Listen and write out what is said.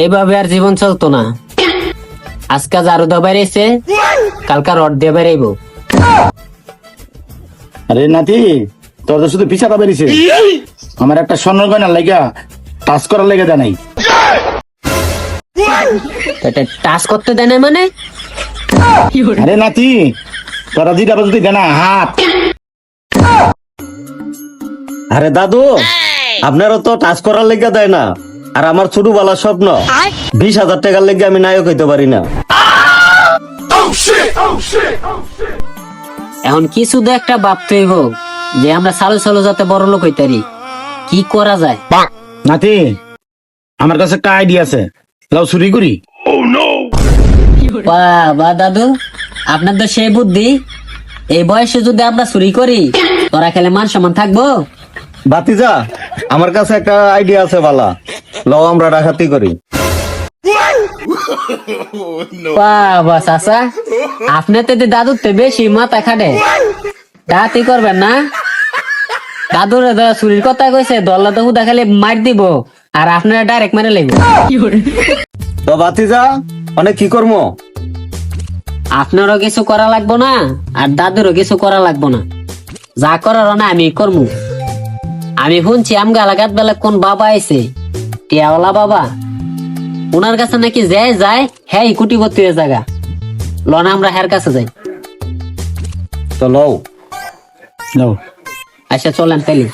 এইভাবে আর জীবন চলতো না। আজকে ঝাড়ু দিয়ে বেরিয়েছে, কালকা রড দিয়ে বেরাইবো। আরে নাতি, তোর তো শুধু পিছাটা বেরিয়েছে, আমার একটা স্বর্ণ গয়নার লাগা টাচ করার লেগে দেয় নাই। এটা টাচ করতে দেয় না মানে? আরে নাতি, তোরা দিদা যদি দেনা হাত। আরে দাদু, আপনারও তো টাচ করার লেগে দেয় না, আর আমার ছোট বেলার স্বপ্ন 20,000 টাকার লেগে আমি নায়ক হইতে পারি না। এখন কিছু তো একটা ভাবতে হইব যে আমরা সালো সালো যাতে বড় লোক হইতারি। কি করা যায়? নাতি, আমার কাছে একটা আইডিয়া আছে, লাও চুরি করি। বাহ দাদু, আপনার তো সেই বুদ্ধি। এই বয়সে যদি আমরা চুরি করি, তোরা খেলে মান সম্মান থাকবো? বাতিজা, আমার কাছে একটা আইডিয়া আছে বালা, লও আমরা ডাকাতি করি। বাহ চাচা, আপনি তো দাদুর তো বেশি মাথা খাটে। ডাকাতি করবেন না? দাদুর চুরির কথা কইছে, দল্লা তো হুদা খালি মার দিব, আর আপনারা ডাইরেক্ট মেরে লাগবে। তো বাতিজা, অনেক কি করবো? আপনারও কিছু করা লাগবো না, আর দাদুরও কিছু করা লাগবো না। যা করার না আমি করবো। আমি শুনছি আমগা লাগাত বেলা কোন বাবা আইছে, টিয়াওয়ালা বাবা। ওনার কাছে নাকি যায় হ্যাঁ কুটিপতি হয়ে জায়গা। লনা আমরা হের কাছে যাই। তো লও। লাও। আচ্ছা চলেন তাইলে।